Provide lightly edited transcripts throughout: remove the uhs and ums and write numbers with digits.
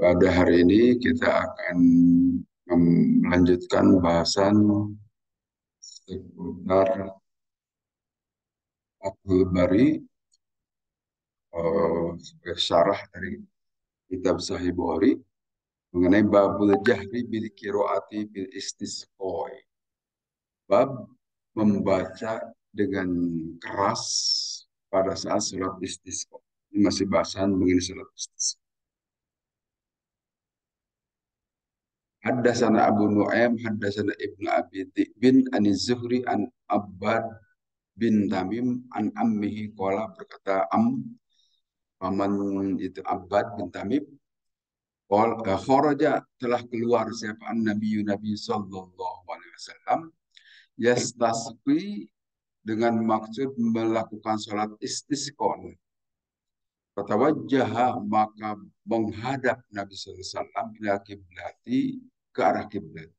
Pada hari ini kita akan melanjutkan bahasan seputar Fathul Bari, sebagai syarah dari kitab Sahih Bukhari mengenai babul jahri bil qiraati bil istisqoi. Bab membaca dengan keras pada saat sholat istisqa. Ini masih bahasan mengenai sholat istisqa. Haddatsana Abu Nu'aim, haddatsana Ibnu Abi bin Zuhri an Abbad bin Tamim an ammihi qala, berkata paman itu Abbad bin Tamim, kharaja, telah keluar siapa Nabi sallallahu alaihi wasallam, yastasqi, dengan maksud melakukan salat istisqa. Fatawajjaha, maka menghadap Nabi sallallahu alaihi wasallam ila kiblati, ke arah kiblat.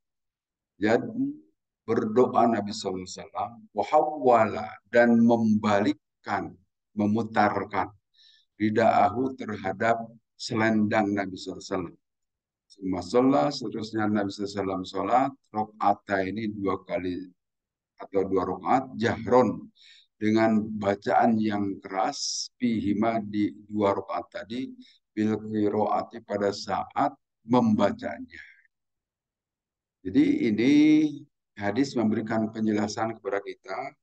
Jadi berdoa Nabi sallallahu alaihi wasallam, wahawwala, dan membalikkan, memutarkan ridaahu, terhadap selendang Nabi SAW. Masalah seterusnya Nabi SAW sholat rokaat ini dua kali atau dua rakaat, jahron, dengan bacaan yang keras, pihima, di dua rakaat tadi, bil qiraati, pada saat membacanya. Jadi ini hadis memberikan penjelasan kepada kita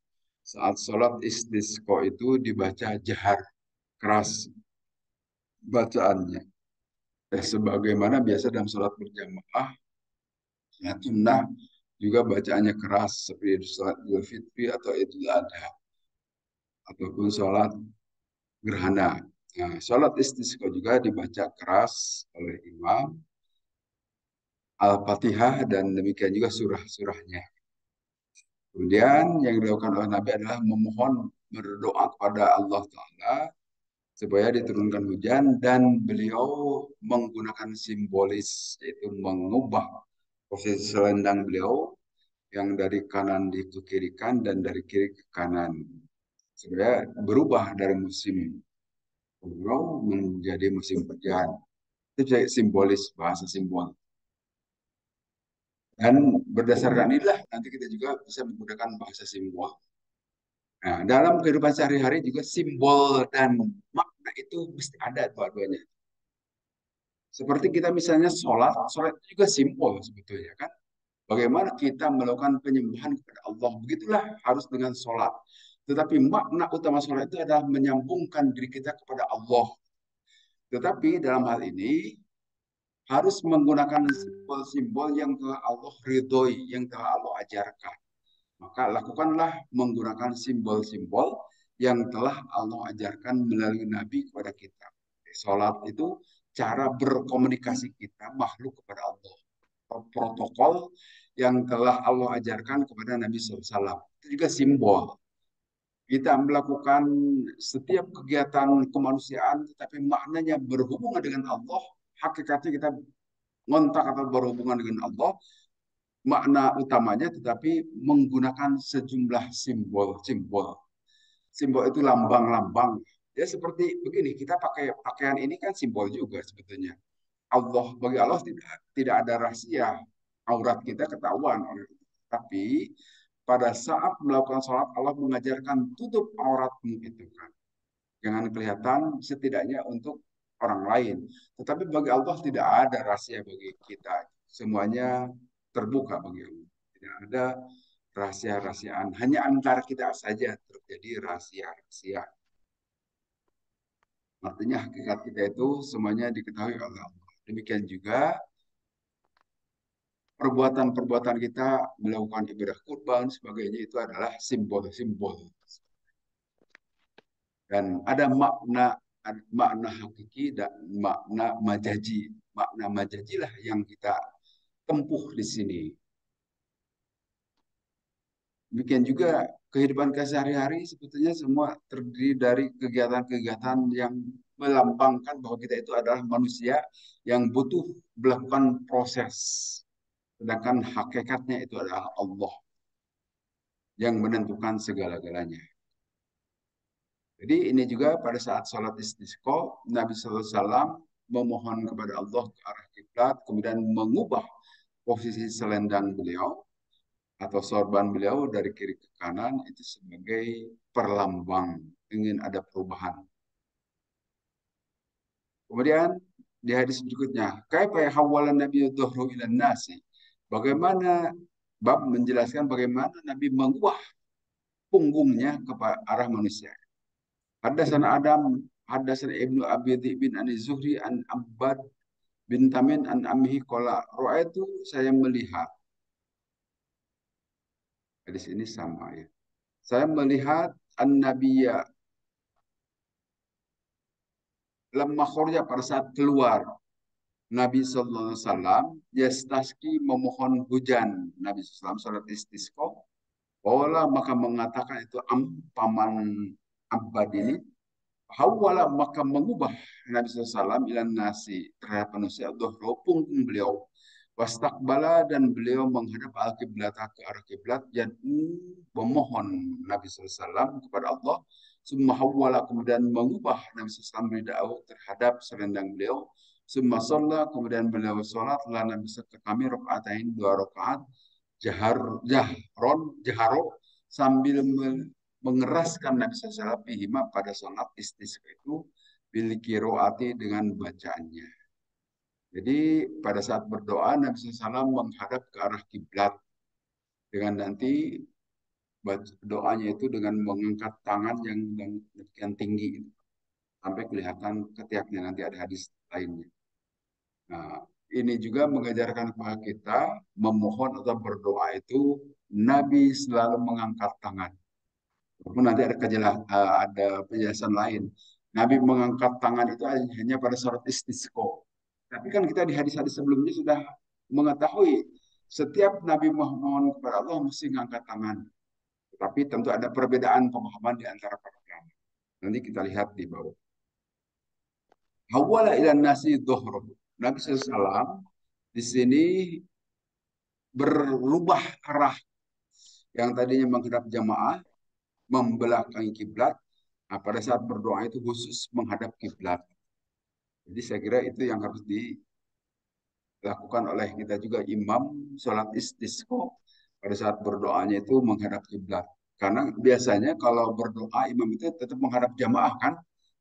saat sholat istisqa itu dibaca jahar, keras bacaannya. Sebagaimana biasa dalam sholat berjamaah, ya, sunnah juga bacaannya keras seperti sholat Idul Fitri atau Idul Adha ataupun sholat gerhana. Nah, sholat istisqa juga dibaca keras oleh imam, Al-Fatihah, dan demikian juga surah-surahnya. Kemudian yang dilakukan oleh Nabi adalah memohon, berdoa kepada Allah Ta'ala supaya diturunkan hujan, dan beliau menggunakan simbolis, yaitu mengubah posisi selendang beliau yang dari kanan di ke kiri kan, dan dari kiri ke kanan, supaya berubah dari musim kemarau menjadi musim hujan. Itu simbolis, bahasa simbol. Dan berdasarkan inilah nanti kita juga bisa menggunakan bahasa simbol. Nah, dalam kehidupan sehari-hari juga simbol dan makna itu mesti ada dua-duanya. Seperti kita misalnya sholat, sholat itu juga simbol sebetulnya kan. Bagaimana kita melakukan penyembahan kepada Allah, begitulah harus dengan sholat. Tetapi makna utama sholat itu adalah menyambungkan diri kita kepada Allah. Tetapi dalam hal ini harus menggunakan simbol-simbol yang telah Allah ridhoi, yang telah Allah ajarkan. Maka lakukanlah menggunakan simbol-simbol yang telah Allah ajarkan melalui Nabi kepada kita. Sholat itu cara berkomunikasi kita makhluk kepada Allah. Protokol yang telah Allah ajarkan kepada Nabi SAW. Itu juga simbol. Kita melakukan setiap kegiatan kemanusiaan, tetapi maknanya berhubungan dengan Allah. Hakikatnya kita ngontak atau berhubungan dengan Allah, makna utamanya, tetapi menggunakan sejumlah simbol-simbol. Simbol itu lambang-lambang. Ya seperti begini, kita pakai pakaian ini kan simbol juga sebetulnya. Allah, bagi Allah tidak ada rahasia, aurat kita ketahuan oleh Allah. Tapi pada saat melakukan sholat, Allah mengajarkan tutup auratmu itu kan. Jangan kelihatan, setidaknya untuk orang lain. Tetapi bagi Allah tidak ada rahasia bagi kita. Semuanya terbuka bagi Allah. Tidak ada rahasia-rahasiaan. Hanya antara kita saja terjadi rahasia-rahasia. Artinya hakikat kita itu semuanya diketahui oleh Allah. Demikian juga perbuatan-perbuatan kita melakukan ibadah kurban sebagainya itu adalah simbol-simbol, dan ada makna hakiki dan makna majazi. Makna majazi lah yang kita tempuh di sini. Demikian juga kehidupan sehari-hari sebetulnya semua terdiri dari kegiatan-kegiatan yang melambangkan bahwa kita itu adalah manusia yang butuh melakukan proses. Sedangkan hakikatnya itu adalah Allah yang menentukan segala-galanya. Jadi ini juga pada saat sholat istisqa, Nabi SAW memohon kepada Allah ke arah kiblat, kemudian mengubah posisi selendang beliau atau sorban beliau dari kiri ke kanan itu sebagai perlambang ingin ada perubahan. Kemudian di hadis berikutnya, kaifa yahawwalan Nabi dhuhru ilan nasi. Bagaimana bab menjelaskan bagaimana Nabi mengubah punggungnya ke arah manusia. Haddatsana Adam, haddatsana Ibnu Abi bin Ani Zuhri an Abbad bin Tamin an Amhi qala ra'aitu saya melihat. Hadis ini sama ya. Saya melihat an-nabiyya lamma kharaja pada saat keluar Nabi sallallahu alaihi wasallam yastaski memohon hujan. Nabi sallallahu alaihi wasallam salat istisqa. Qala maka mengatakan itu paman Abbad ini hawala maka mengubah Nabi SAW ilan nasi terhadap manusia dhuhru punggung beliau wastakbala dan beliau menghadap al-kiblat ke arah kiblat dan memohon Nabi SAW kepada Allah summa hawala kemudian mengubah Nabi SAW bida'ahu terhadap selendang beliau summa sholla kemudian beliau sholat lana bisa ke kami rakaatain 2 rakaat jaharo sambil mengeraskan Nabi SAW bihima pada salat istisqa itu bil qiraati dengan bacaannya. Jadi pada saat berdoa Nabi SAW menghadap ke arah kiblat dengan nanti doanya itu dengan mengangkat tangan yang demikian tinggi sampai kelihatan ketiaknya nanti ada hadis lainnya. Nah, ini juga mengajarkan kepada kita memohon atau berdoa itu Nabi selalu mengangkat tangan. Walaupun nanti ada penjelasan lain. Nabi mengangkat tangan itu hanya pada saat istisqa. Tapi kan kita di hadis-hadis sebelumnya sudah mengetahui setiap Nabi memohon kepada Allah mesti mengangkat tangan. Tapi tentu ada perbedaan pemahaman di antara para ulama. Nanti kita lihat di bawah. Hawala ilan nasi dhuhru. Nabi SAW di sini berubah arah yang tadinya menghadap jamaah membelakangi kiblat. Nah, pada saat berdoa itu khusus menghadap kiblat. Jadi saya kira itu yang harus dilakukan oleh kita juga imam sholat istisqa pada saat berdoanya itu menghadap kiblat. Karena biasanya kalau berdoa imam itu tetap menghadap jamaah kan,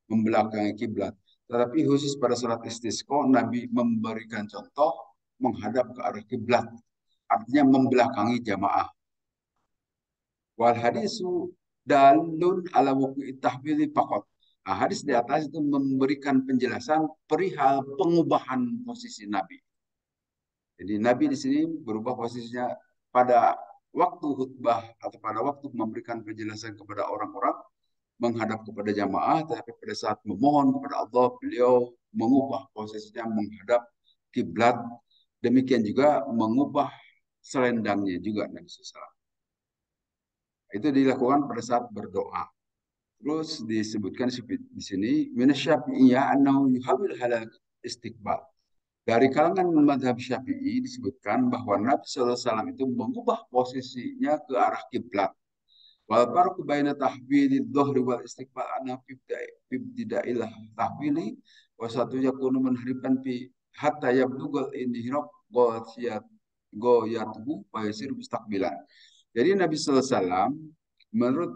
membelakangi kiblat. Tetapi khusus pada sholat istisqa Nabi memberikan contoh menghadap ke arah kiblat, artinya membelakangi jamaah. Wal hadisu dalun ala wuku'i tahwili faqat. Nah, hadis di atas itu memberikan penjelasan perihal pengubahan posisi Nabi. Jadi Nabi di sini berubah posisinya pada waktu khutbah atau pada waktu memberikan penjelasan kepada orang-orang menghadap kepada jamaah, tapi pada saat memohon kepada Allah, beliau mengubah posisinya menghadap kiblat. Demikian juga mengubah selendangnya juga Nabi SAW. Itu dilakukan pada saat berdoa. Terus disebutkan di sini minasyafi'iyah annahu yuhawil halal istiqbal. Dari kalangan mazhab Syafi'i disebutkan bahwa Nabi SAW itu mengubah posisinya ke arah kiblat. Wal farqu baina tahwili dhuhri wal istiqbal anna ibtidailah tahwili wa satu yakunu munharifan fi hatta yablughal inhirab goyatuhu wa yasir mustaqbilan. Jadi Nabi SAW menurut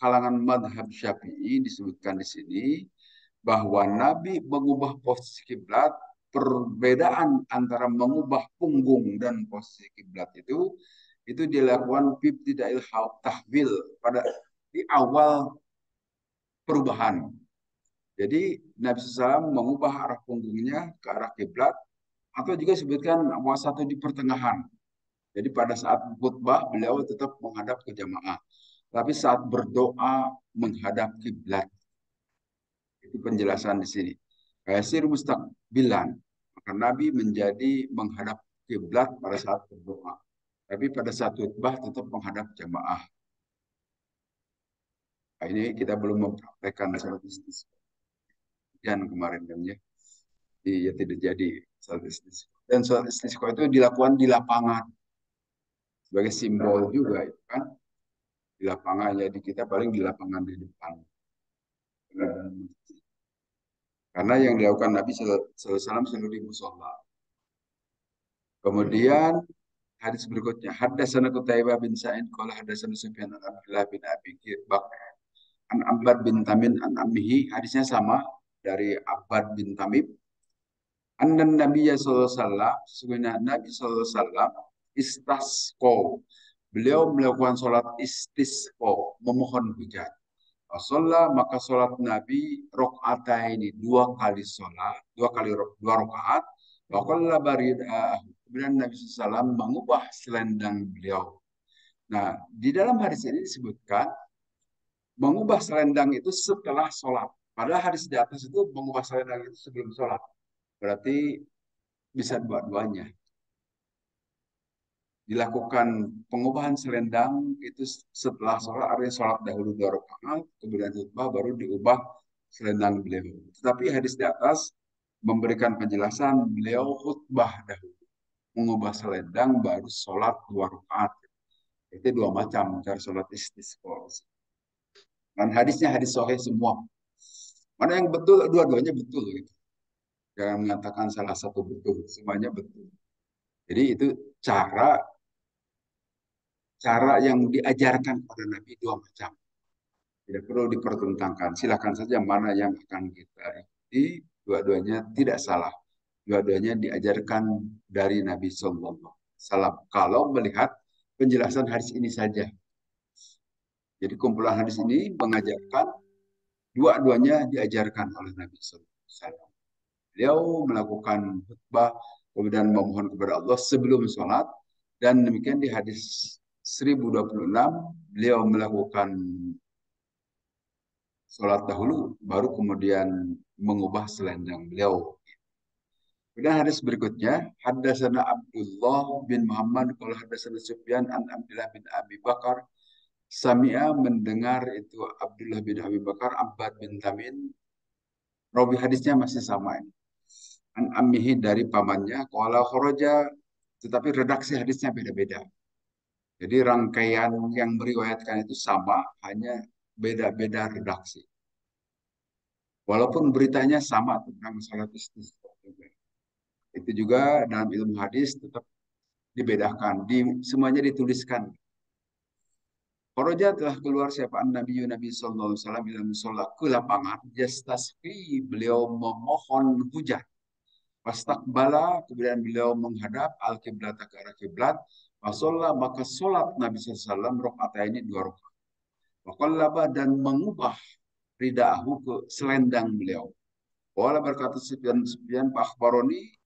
kalangan madhab Syafi'i disebutkan di sini bahwa Nabi mengubah posisi kiblat, perbedaan antara mengubah punggung dan posisi kiblat itu dilakukan ibtidail tahwil pada di awal perubahan. Jadi Nabi SAW mengubah arah punggungnya ke arah kiblat atau juga disebutkan satu di pertengahan. Jadi pada saat khutbah beliau tetap menghadap ke jamaah. Tapi saat berdoa menghadap kiblat. Itu penjelasan di sini. Yasir mustaqbilan. Maka Nabi menjadi menghadap kiblat pada saat berdoa. Tapi pada saat khutbah tetap menghadap jamaah. Nah, ini kita belum mempraktekkan salat istisqa. Dan kemarin kan ya. Ya tidak jadi salat istisqa. Dan salat istisqa itu dilakukan di lapangan. Sebagai simbol juga itu kan. Di lapangan, jadi kita paling di lapangan di depan. Karena yang dilakukan Nabi SAW selalu di musola. Kemudian hadis berikutnya, haddatsana Qutaibah bin Sa'id qala haddatsana Sufyan an Abdullah bin Abi Bakr an Abbad bin Tamim an ammihi. Hadisnya sama dari Abbad bin Tamim. Annan Nabiya sallallahu alaihi wasallam, sesungguhnya Nabi sallallahu alaihi wasallam istasqo. Beliau melakukan sholat istisqo, memohon hujan. Sholat maka sholat Nabi ini dua kali sholat, dua rakaat. Waqalla baridah. Kemudian Nabi SAW mengubah selendang beliau. Nah, di dalam hadis ini disebutkan mengubah selendang itu setelah sholat. Padahal hadis di atas itu mengubah selendang itu sebelum sholat. Berarti bisa dua-duanya. Dilakukan pengubahan selendang itu setelah sholat, artinya sholat dahulu dua rakaat, kemudian khutbah baru diubah selendang beliau. Tetapi hadis di atas memberikan penjelasan beliau khutbah dahulu, mengubah selendang baru sholat dua rakaat. Itu dua macam cara sholat istisqa. Dan hadisnya hadis sahih semua. Mana yang betul, dua-duanya betul gitu. Jangan mengatakan salah satu betul, semuanya betul. Jadi itu cara cara yang diajarkan pada Nabi dua macam. Tidak perlu dipertentangkan. Silakan saja mana yang akan kita ikuti. Dua-duanya tidak salah. Dua-duanya diajarkan dari Nabi Sallallahu Alaihi Wasallam. Kalau melihat penjelasan hadis ini saja. Jadi kumpulan hadis ini mengajarkan dua-duanya diajarkan oleh Nabi Sallallahu Alaihi Wasallam. Beliau melakukan khutbah kemudian memohon kepada Allah sebelum sholat dan demikian di hadis 1026 beliau melakukan sholat dahulu baru kemudian mengubah selendang beliau. Kemudian hadis berikutnya, haddatsana Abdullah bin Muhammad qala haddatsana Sufyan an Abdullah bin Abi Bakar Sami'a mendengar itu Abdullah bin Abi Bakar Abbad bin Tamin. Rawi hadisnya masih sama ini. An ammihi dari pamannya qala kharaja, tetapi redaksi hadisnya beda-beda. Jadi rangkaian yang meriwayatkan itu sama, hanya beda-beda redaksi. Walaupun beritanya sama tentang salat istisqa. Itu juga dalam ilmu hadis tetap dibedakan. Semuanya dituliskan. Kharaja telah keluar siapa Nabi Nabi Sallallahu Alaihi Wasallam ila musola ke lapangan. Yastasqi, beliau memohon hujan. Bala kemudian beliau menghadap al-kiblat ke arah kiblat. Fasolla maka solat Nabi SAW rakaat ini dua rakaat. Waqallaba dan mengubah ridaahu ke selendang beliau. Wala berkata Sufyan Pak Akhbaroni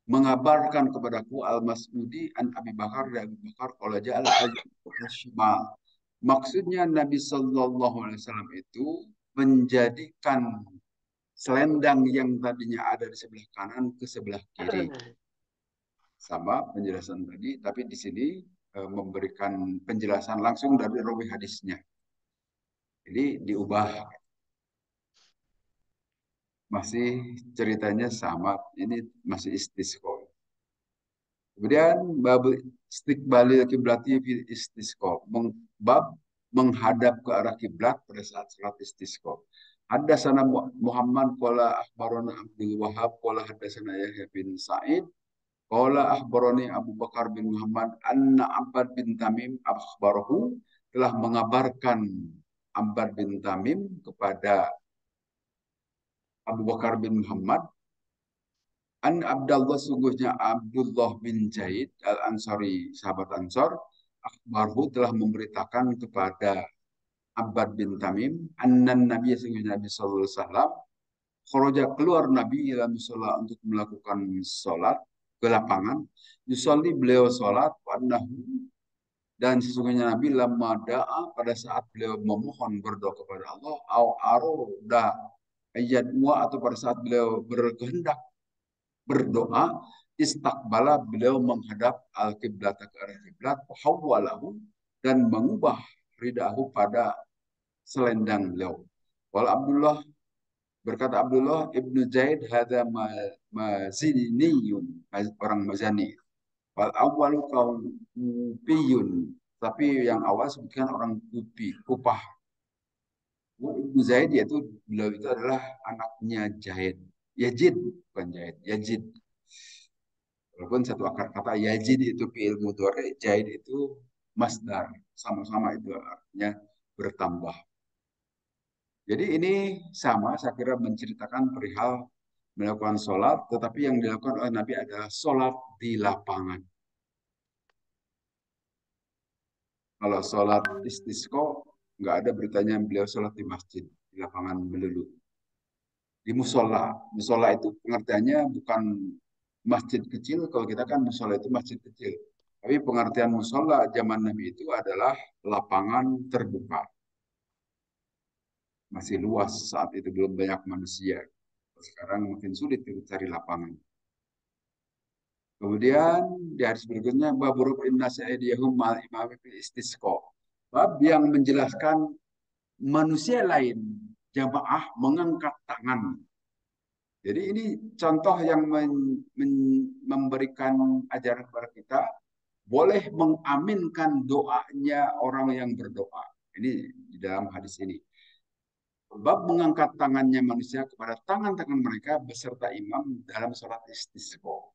mengabarkan kepadaku Al-Mas'udi an Abi Bakar dan Abi Bakar qala ja'al al-shimal. Maksudnya Nabi Sallallahu Alaihi Wasallam itu menjadikan selendang yang tadinya ada di sebelah kanan ke sebelah kiri. Sama penjelasan tadi, tapi di sini memberikan penjelasan langsung dari rawi hadisnya. Jadi diubah, masih ceritanya sama, ini masih istisqa. Kemudian bab istiqbalil kiblati fil istisqa, bab menghadap ke arah kiblat pada saat salat istisqa. Haddatsana Muhammad qala akhbarana Abdul Wahhab qala haddatsana Yahya bin Sa'id qala akhbarani Abu Bakar bin Muhammad anna Abbad bin Tamim akhbarahu telah mengabarkan Abbad bin Tamim kepada Abu Bakar bin Muhammad An Abdullah sungguhnya Abdullah bin Zaid Al-Ansari sahabat Ansor akhbarhu telah memberitakan kepada Abbad bin Tamim annan Nabi sungguhnya Nabi sallallahu alaihi wasallam kharaja keluar Nabi ila musalla untuk melakukan salat ke lapangan yusolli beliau salat wanahu dan sesungguhnya Nabi lama da'a pada saat beliau memohon berdoa kepada Allah au aroda ayat atau pada saat beliau berkehendak berdoa istakbala beliau menghadap al-kiblat ke arah kiblat hawwalahu dan mengubah ridahu pada selendang beliau. Wal Abdullah berkata Abdullah ibnu Zaid hadza maziniyun orang Mazani. Wal awwalu Kupiyun tapi yang awal sebutkan orang Kupi Kupah. Ibnu Zaid yaitu beliau itu adalah anaknya Zaid. Yajid, bukan jahid, yajid. Walaupun satu akar kata yajid itu fi'il mudhari, jahid itu masdar. Sama-sama itu artinya bertambah. Jadi ini sama, saya kira menceritakan perihal melakukan sholat, tetapi yang dilakukan oleh Nabi adalah sholat di lapangan. Kalau sholat istisqo, nggak ada beritanya beliau sholat di masjid, di lapangan melulu. Di musola. Musola itu pengertiannya bukan masjid kecil, kalau kita kan musola itu masjid kecil. Tapi pengertian musola zaman Nabi itu adalah lapangan terbuka. Masih luas saat itu, belum banyak manusia. Sekarang makin sulit cari lapangan. Kemudian di hadis berikutnya bab ruf'in nasi aydiyahum ma'al imami fil istisqa. Bab yang menjelaskan manusia lain jamaah mengangkat tangan. Jadi ini contoh yang memberikan ajaran kepada kita boleh mengaminkan doanya orang yang berdoa. Ini di dalam hadis ini. Bab mengangkat tangannya manusia kepada tangan-tangan mereka beserta imam dalam sholat istisqa.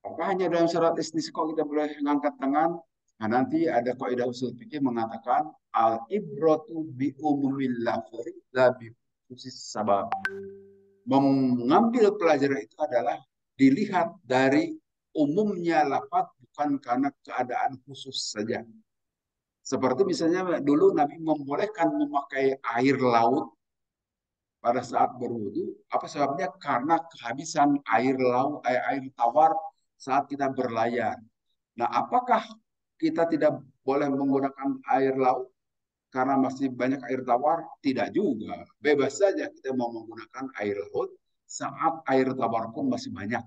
Apakah hanya dalam sholat istisqa kita boleh mengangkat tangan? Nah, nanti ada kaidah usul fikih mengatakan al ibratu bi umumil lafzi la bi khusus sabab. Mengambil pelajaran itu adalah dilihat dari umumnya lafaz bukan karena keadaan khusus saja. Seperti misalnya dulu Nabi membolehkan memakai air laut pada saat berwudu. Apa sebabnya? Karena kehabisan air laut, air tawar saat kita berlayar. Nah, apakah kita tidak boleh menggunakan air laut karena masih banyak air tawar? Tidak juga. Bebas saja kita mau menggunakan air laut saat air tawar pun masih banyak.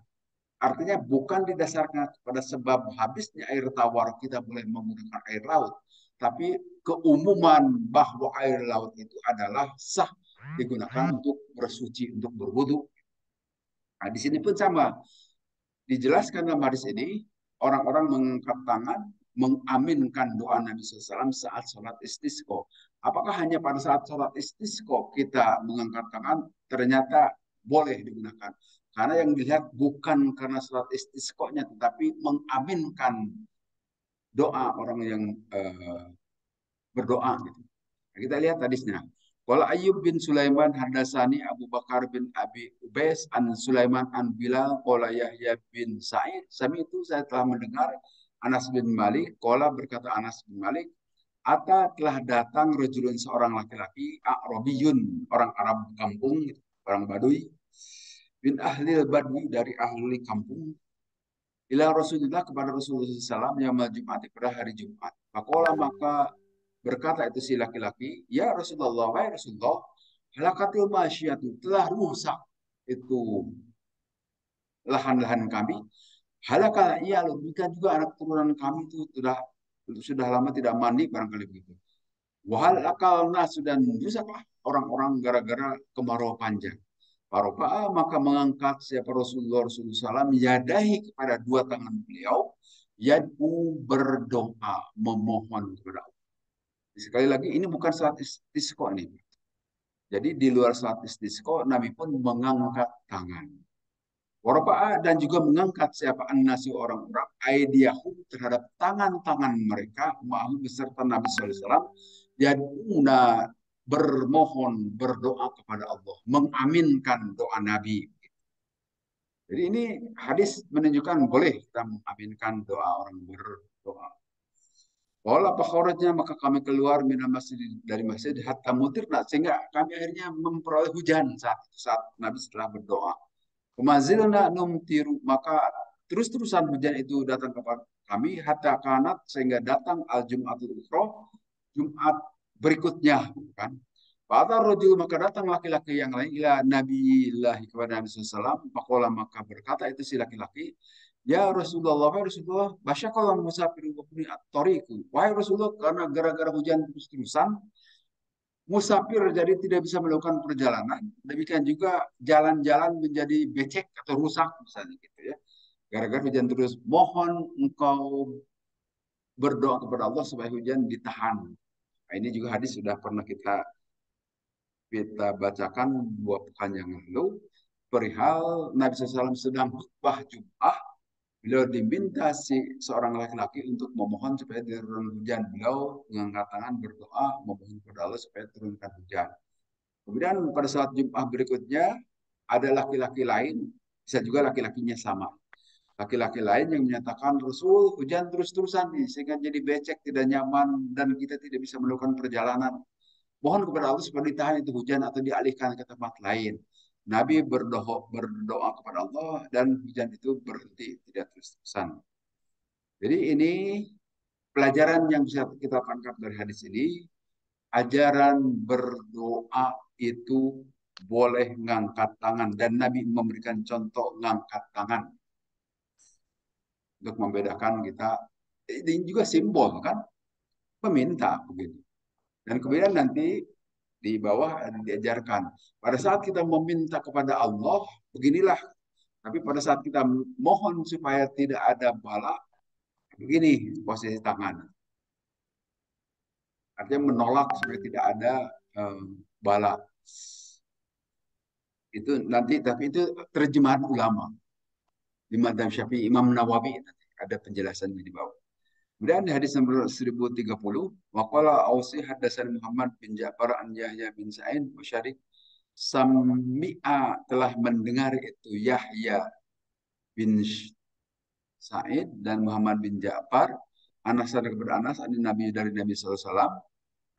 Artinya bukan didasarkan pada sebab habisnya air tawar kita boleh menggunakan air laut, tapi keumuman bahwa air laut itu adalah sah digunakan untuk bersuci, untuk berwudu. Nah, di sini pun sama. Dijelaskan dalam hadis ini, orang-orang mengangkat tangan, mengaminkan doa Nabi SAW saat sholat istisqo. Apakah hanya pada saat sholat istisqo kita mengangkat tangan? Ternyata boleh digunakan. Karena yang dilihat bukan karena sholat istisqo-nya, tetapi mengaminkan doa orang yang berdoa. Gitu. Nah, kita lihat hadisnya. Qala Ayyub bin Sulaiman hadasani Abu Bakar bin Abi Ubais an Sulaiman an Bilal qala Yahya bin Sa'id. Sami itu saya telah mendengar Anas bin Malik qala berkata Anas bin Malik Ata telah datang rajulun seorang laki-laki A'rabiyun, orang Arab kampung, orang Baduy bin ahli badwi dari ahli kampung ila Rasulullah kepada Rasulullah SAW yang Jumat pada hari Jumat. Fakola maka berkata itu si laki-laki, ya Rasulullah, wahai Rasulullah, halakatil masyiyatu telah rusak itu lahan-lahan kami. Halakal iya demikian juga anak turunan kami itu sudah lama tidak mandi barangkali begitu. Wahal akal nas dan rusaklah orang-orang gara-gara kemarau panjang. Farofa'a maka mengangkat siapa Rasulullah SAW yadahi kepada dua tangan beliau yad'u berdoa memohon kepada Allah. Sekali lagi ini bukan saat istisqa nih. Jadi di luar saat istisqa Nabi pun mengangkat tangan. Warofa'a dan juga mengangkat siapa an-nasi orang-orang aidiyahum terhadap tangan-tangan mereka ma'ahu beserta Nabi SAW yad'una bermohon berdoa kepada Allah mengaminkan doa Nabi. Jadi ini hadis menunjukkan boleh kita mengaminkan doa orang berdoa. Wala pakhoratnya maka kami keluar minam masjid dari masjid hatta mutirna sehingga kami akhirnya memperoleh hujan saat Nabi setelah berdoa. Kemazilna numtiru maka terus-terusan hujan itu datang kepada kami hatta kanat sehingga datang al Jumatul Ukhra Jumat berikutnya kan. Pada rojul maka datang laki-laki yang lain ila Nabi Allah kepada Nabi SAW. Pakola maka berkata itu si laki-laki, ya Rasulullah, wahai Rasulullah, basyakallah musafir wabni at-tariku. Wahai Rasulullah, karena gara-gara hujan terus-terusan, musafir jadi tidak bisa melakukan perjalanan. Demikian juga jalan-jalan menjadi becek atau rusak misalnya gitu ya. Gara-gara hujan terus, mohon engkau berdoa kepada Allah supaya hujan ditahan. Nah, ini juga hadis sudah pernah kita kita bacakan 2 pekan yang lalu perihal Nabi SAW sedang khutbah Jumat. Beliau diminta seorang laki-laki untuk memohon supaya turun hujan. Beliau mengangkat tangan berdoa memohon kepada Allah supaya turunkan hujan. Kemudian pada saat Jumat berikutnya ada laki-laki lain, bisa juga laki-lakinya sama. Laki-laki lain yang menyatakan Rasul hujan terus-terusan nih sehingga jadi becek, tidak nyaman dan kita tidak bisa melakukan perjalanan. Mohon kepada Allah supaya ditahan itu hujan atau dialihkan ke tempat lain. Nabi berdoa kepada Allah dan hujan itu berhenti tidak terus-terusan. Jadi ini pelajaran yang bisa kita tangkap dari hadis ini, ajaran berdoa itu boleh ngangkat tangan dan Nabi memberikan contoh ngangkat tangan untuk membedakan kita. Ini juga simbol kan, meminta begitu. Dan kemudian nanti di bawah diajarkan pada saat kita meminta kepada Allah beginilah, tapi pada saat kita mohon supaya tidak ada bala begini posisi tangan, artinya menolak supaya tidak ada bala itu nanti, tapi itu terjemahan ulama di Madzhab Syafi'i Imam Nawawi, nanti ada penjelasannya di bawah. Kemudian hadis nomor 1030, waqala Ausi haddasan Muhammad bin Ja'far an Yahya bin Sa'id wa Syarik Sami'a telah mendengar itu Yahya bin Sa'id dan Muhammad bin Ja'far Anas dari kepada Anas Nabi dari Nabi SAW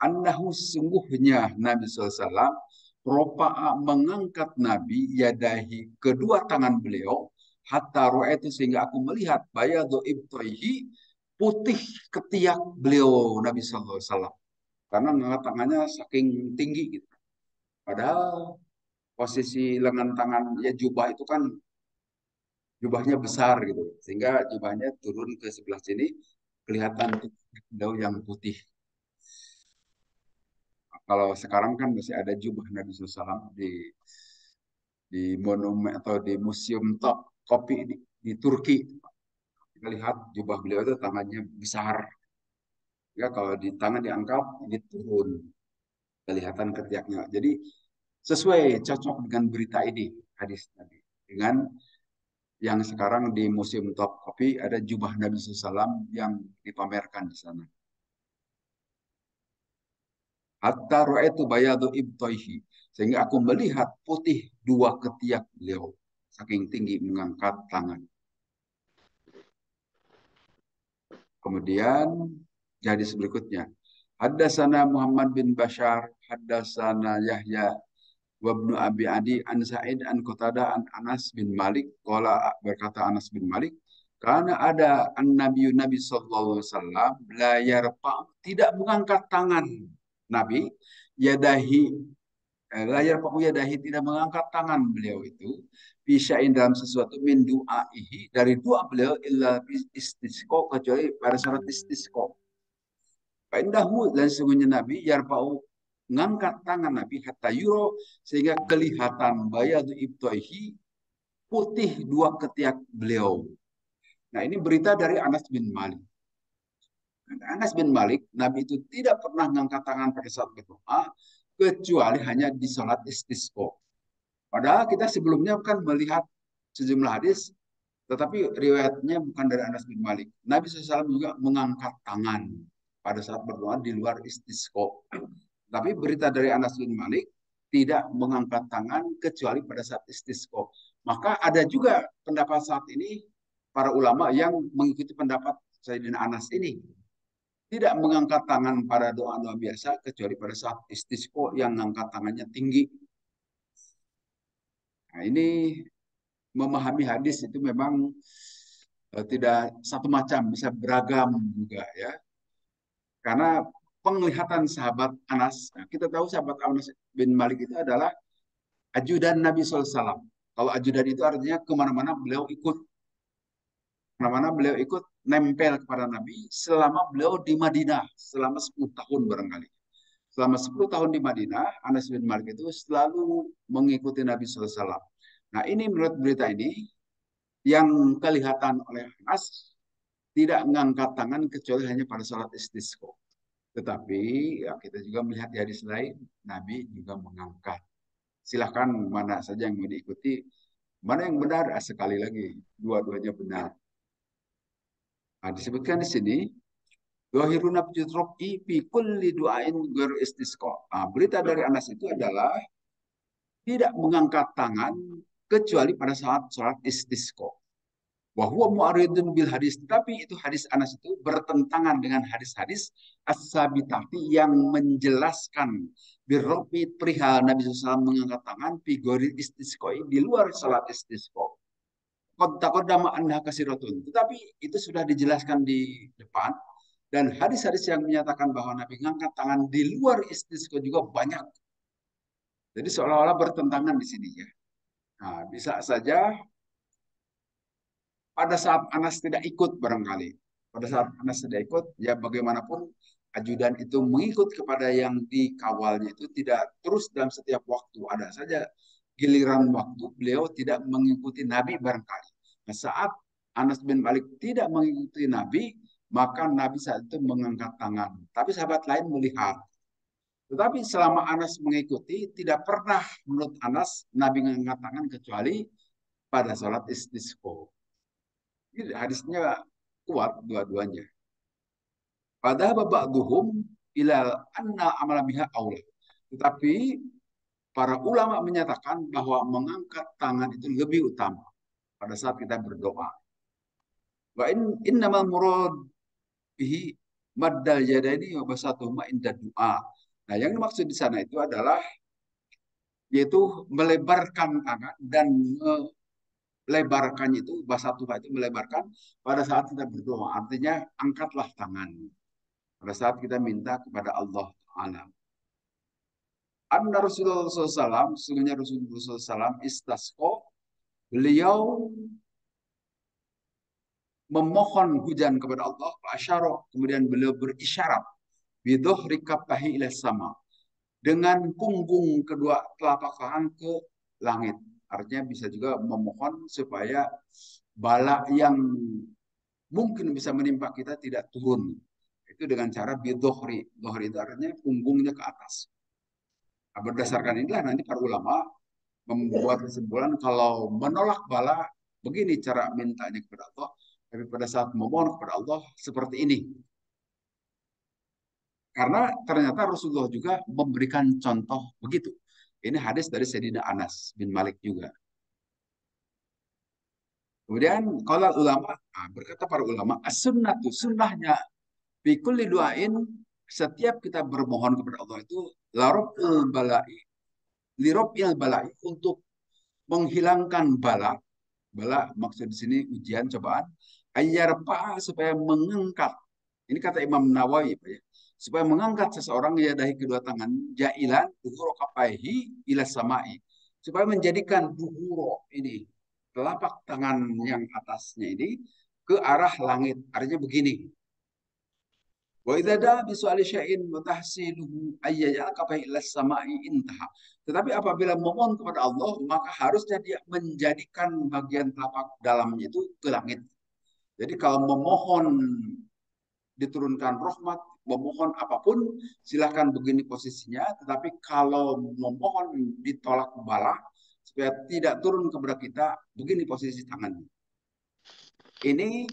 annahu sungguhnya Nabi SAW ropa'a mengangkat Nabi yadahi kedua tangan beliau hatta ru'aitu sehingga aku melihat bayadu ibtaihi putih ketiak beliau Nabi SAW karena mengangkat tangannya saking tinggi gitu. Padahal posisi lengan tangan ya jubah itu kan jubahnya besar gitu sehingga jubahnya turun ke sebelah sini kelihatan daun yang putih. Kalau sekarang kan masih ada jubah Nabi SAW di monumen atau di museum top kopi di Turki. Kita lihat jubah beliau itu tangannya besar. Ya, kalau di tangan diangkat ini turun kelihatan ketiaknya. Jadi sesuai cocok dengan berita ini hadis tadi dengan yang sekarang di Museum Top Kopi ada jubah Nabi SAW yang dipamerkan di sana. Hatta ra'aitu bayadu ibtaihi. Sehingga aku melihat putih dua ketiak beliau. Saking tinggi mengangkat tangan. Kemudian hadis berikutnya. Haddasana Muhammad bin Bashar. Haddasana Yahya Wabnu Abi Adi an Sa'id an Qatada an Anas bin Malik. Qala berkata Anas bin Malik. Karena ada Nabi Sallallahu Alaihi Wasallam layar tidak mengangkat tangan Nabi yadahi layar paku yadahi tidak mengangkat tangan beliau itu bisain dalam sesuatu min du'aihi dari doa beliau illa istisqo kecuali pada syarat istisqo. Indahu dan sesungguhnya Nabi yarfa'u mengangkat tangan Nabi hatta yuro sehingga kelihatan bayadu ibtaihi putih dua ketiak beliau. Nah ini berita dari Anas bin Malik. Anas bin Malik, Nabi itu tidak pernah mengangkat tangan pada saat berdoa, kecuali hanya di sholat istisqo. Padahal kita sebelumnya kan melihat sejumlah hadis, tetapi riwayatnya bukan dari Anas bin Malik. Nabi SAW juga mengangkat tangan pada saat berdoa di luar istisqo. Tapi berita dari Anas bin Malik tidak mengangkat tangan kecuali pada saat istisqo. Maka ada juga pendapat saat ini para ulama yang mengikuti pendapat Sayyidina Anas ini. Tidak mengangkat tangan pada doa-doa biasa kecuali pada saat istisqo yang mengangkat tangannya tinggi. Nah, ini memahami hadis itu memang tidak satu macam, bisa beragam juga ya. Karena penglihatan sahabat Anas, nah, kita tahu sahabat Anas bin Malik itu adalah ajudan Nabi SAW. Kalau ajudan itu artinya kemana-mana beliau ikut. Kemana-mana beliau ikut nempel kepada Nabi selama beliau di Madinah, selama 10 tahun barangkali. Selama 10 tahun di Madinah, Anas bin Malik itu selalu mengikuti Nabi SAW. Nah ini menurut berita ini, yang kelihatan oleh Anas tidak mengangkat tangan kecuali hanya pada salat istisqa. Tetapi ya kita juga melihat di hadis lain, Nabi juga mengangkat. Silahkan mana saja yang mau diikuti, mana yang benar, sekali lagi, dua-duanya benar. Nah, disebutkan di sini, Dohiruna fi kulli du'ain ghairu istisqa. Nah, berita dari Anas itu adalah tidak mengangkat tangan kecuali pada saat sholat istisqa. Wahwa mu'aridun bil hadis. Tapi itu hadis Anas itu bertentangan dengan hadis-hadis as-sabitati yang menjelaskan birrofi perihal Nabi SAW mengangkat tangan figori istisqoi di luar salat istisqa. Qad anha kasiratun. Tetapi itu sudah dijelaskan di depan. Dan hadis-hadis yang menyatakan bahwa Nabi mengangkat tangan di luar istisqa juga banyak. Jadi seolah-olah bertentangan di sini ya. Nah, bisa saja pada saat Anas tidak ikut barangkali. Pada saat Anas tidak ikut, ya bagaimanapun ajudan itu mengikut kepada yang dikawalnya itu tidak terus dalam setiap waktu. Ada saja giliran waktu beliau tidak mengikuti Nabi barangkali. Nah, saat Anas bin Malik tidak mengikuti Nabi, maka Nabi saat itu mengangkat tangan. Tapi sahabat lain melihat. Tetapi selama Anas mengikuti, tidak pernah menurut Anas Nabi mengangkat tangan kecuali pada sholat istisqa. Ini hadisnya kuat dua-duanya. Padahal ba'duhum ila anna amala biha aula. Tetapi para ulama menyatakan bahwa mengangkat tangan itu lebih utama pada saat kita berdoa. Wa innamal murad bihi maddal yadaini wa basatuhuma inda du'a. Nah, yang dimaksud di sana itu adalah yaitu melebarkan tangan dan melebarkan itu bahasa Tuhan itu melebarkan pada saat kita berdoa. Artinya angkatlah tangan pada saat kita minta kepada Allah Taala. Anna Rasulullah SAW, sesungguhnya Rasulullah SAW istasqo, beliau memohon hujan kepada Allah, asyara, kemudian beliau berisyarat, bidohri kafahi ila sama, dengan punggung kedua telapak tangan ke langit. Artinya bisa juga memohon supaya bala yang mungkin bisa menimpa kita tidak turun. Itu dengan cara bidohri. Dohri itu artinya punggungnya ke atas. Nah, berdasarkan inilah nanti para ulama membuat kesimpulan kalau menolak bala begini cara mintanya kepada Allah, tapi pada saat memohon kepada Allah seperti ini. Karena ternyata Rasulullah juga memberikan contoh begitu. Ini hadis dari Sayyidina Anas bin Malik juga. Kemudian kalau ulama, berkata para ulama, as-sunnatu, sunnahnya fikul duain, setiap kita bermohon kepada Allah itu larobul balai, lirobbil balai, untuk menghilangkan bala. Bala maksud di sini ujian, cobaan. Ayyarpa, supaya mengangkat. Ini kata Imam Nawawi, Pak, ya. Supaya mengangkat seseorang ya dari kedua tangan, jailan duhuro kapaihi ila samai. Supaya menjadikan duhuro ini, telapak tangan yang atasnya ini ke arah langit. Artinya begini. Wa idza da'a bi su'ali syai'in wa tahsiluhu ayyajal kapaihi ila samai intaha. Tetapi apabila memohon kepada Allah, maka harusnya dia menjadikan bagian telapak dalamnya itu ke langit. Jadi kalau memohon diturunkan rahmat, memohon apapun, silahkan begini posisinya. Tetapi kalau memohon ditolak bala, supaya tidak turun kepada kita, begini posisi tangannya. Ini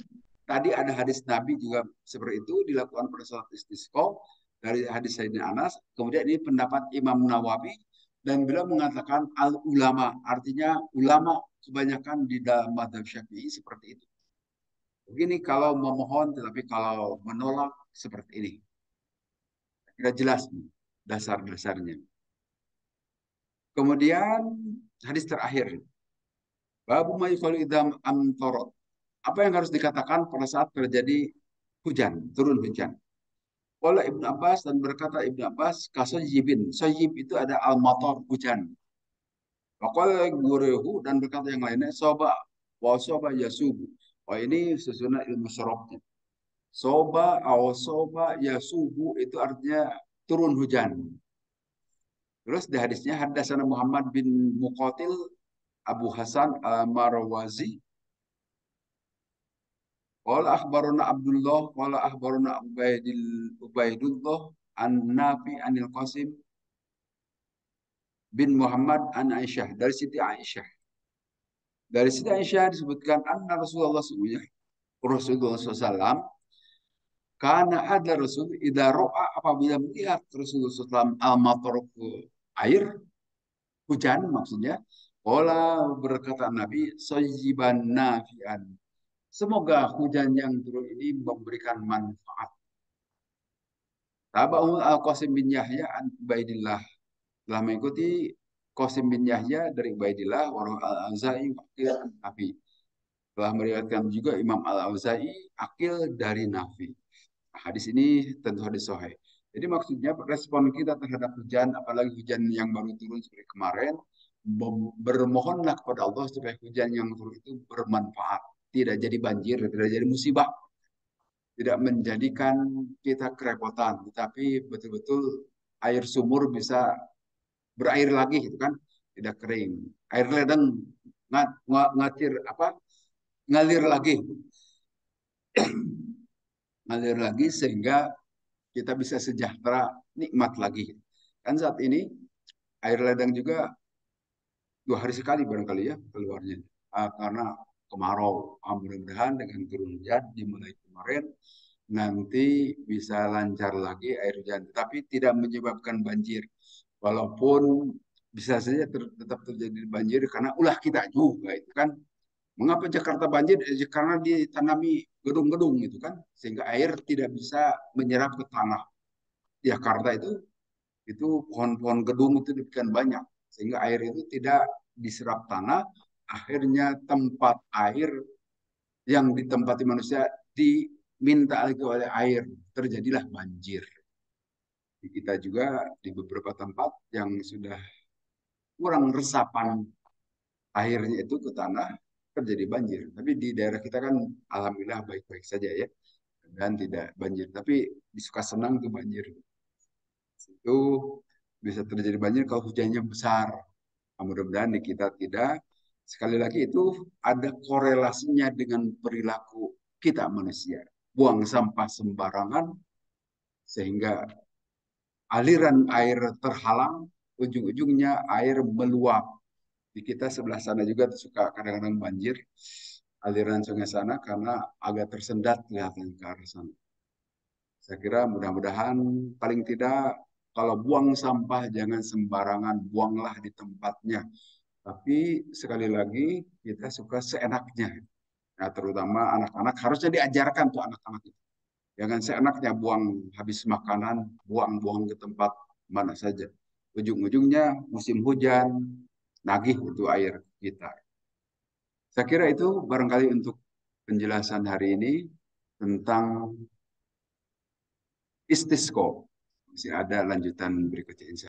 tadi ada hadis Nabi juga seperti itu dilakukan pada salat istisqa dari hadis Sayyidina Anas. Kemudian ini pendapat Imam Nawawi dan beliau mengatakan al ulama, artinya ulama kebanyakan di dalam mazhab Syafi'i seperti itu. Begini kalau memohon, tetapi kalau menolak seperti ini. Tidak jelas dasar-dasarnya. Kemudian hadis terakhir. Babu mayukalu idam amtorot. Apa yang harus dikatakan pada saat terjadi hujan, turun hujan. Qala Ibnu Abbas, dan berkata Ibnu Abbas, kasojibin. Sojib itu ada al-matar, hujan. Waqala gurehu, dan berkata yang lainnya, soba, wa soba yasubu. Wah, ini susunan ilmu syarabnya. Soba, soba yasubu itu artinya turun hujan. Terus di hadisnya hadasana Muhammad bin Muqatil Abu Hasan Marwazi Qala akhbaruna Abdullah, qala akhbaruna Ubaidullah an Nafi anil Qasim bin Muhammad an Aisyah dari Siti Aisyah. Dari Siti Aisyah disebutkan anna Rasulullah sesungguhnya Rasulullah SAW karena ada Rasul idza ro'a apabila melihat Rasulullah SAW al-matar air hujan maksudnya. Qala berkata Nabi sayyiban nafian. Semoga hujan yang turun ini memberikan manfaat. Tabaul Al-Qasim bin Yahya an Ubaidillah. Telah mengikuti Qasim bin Yahya dari Ubaidillah warah Al-Auza'i wakil Nafi. Telah meriwayatkan juga Imam Al-Auza'i akil dari Nafi. Hadis ini tentu hadis sahih. Jadi maksudnya respon kita terhadap hujan, apalagi hujan yang baru turun seperti kemarin, bermohonlah kepada Allah supaya hujan yang turun itu bermanfaat. Tidak jadi banjir, tidak jadi musibah, tidak menjadikan kita kerepotan, tetapi betul-betul air sumur bisa berair lagi, itu kan tidak kering. Air ledeng ngatir apa ngalir lagi, ngalir lagi sehingga kita bisa sejahtera, nikmat lagi. Kan saat ini air ledeng juga 2 hari sekali barangkali ya keluarnya. Karena kemarau. Mudah-mudahan dengan turun hujan dimulai kemarin nanti bisa lancar lagi air hujan. Tapi tidak menyebabkan banjir. Walaupun bisa saja tetap terjadi banjir karena ulah kita juga itu kan. Mengapa Jakarta banjir? Karena ditanami gedung-gedung itu kan, sehingga air tidak bisa menyerap ke tanah. Jakarta itu pohon-pohon gedung itu demikian banyak sehingga air itu tidak diserap tanah, akhirnya tempat air yang ditempati manusia diminta lagi oleh air, terjadilah banjir. Di kita juga di beberapa tempat yang sudah kurang resapan airnya itu ke tanah terjadi banjir. Tapi di daerah kita kan alhamdulillah baik-baik saja ya dan tidak banjir. Tapi di Sukasenang itu banjir. Itu bisa terjadi banjir kalau hujannya besar. Mudah-mudahan di kita tidak. Sekali lagi itu ada korelasinya dengan perilaku kita manusia. Buang sampah sembarangan sehingga aliran air terhalang, ujung-ujungnya air meluap. Di kita sebelah sana juga suka kadang-kadang banjir aliran sungai sana karena agak tersendat kelihatan ke arah sana. Saya kira mudah-mudahan paling tidak kalau buang sampah jangan sembarangan, buanglah di tempatnya. Tapi sekali lagi kita suka seenaknya. Nah, terutama anak-anak harusnya diajarkan tuh anak-anak itu. Jangan seenaknya buang habis makanan, buang-buang ke tempat mana saja. Ujung-ujungnya musim hujan, nagih itu air kita. Saya kira itu barangkali untuk penjelasan hari ini tentang istisqo. Masih ada lanjutan berikutnya insya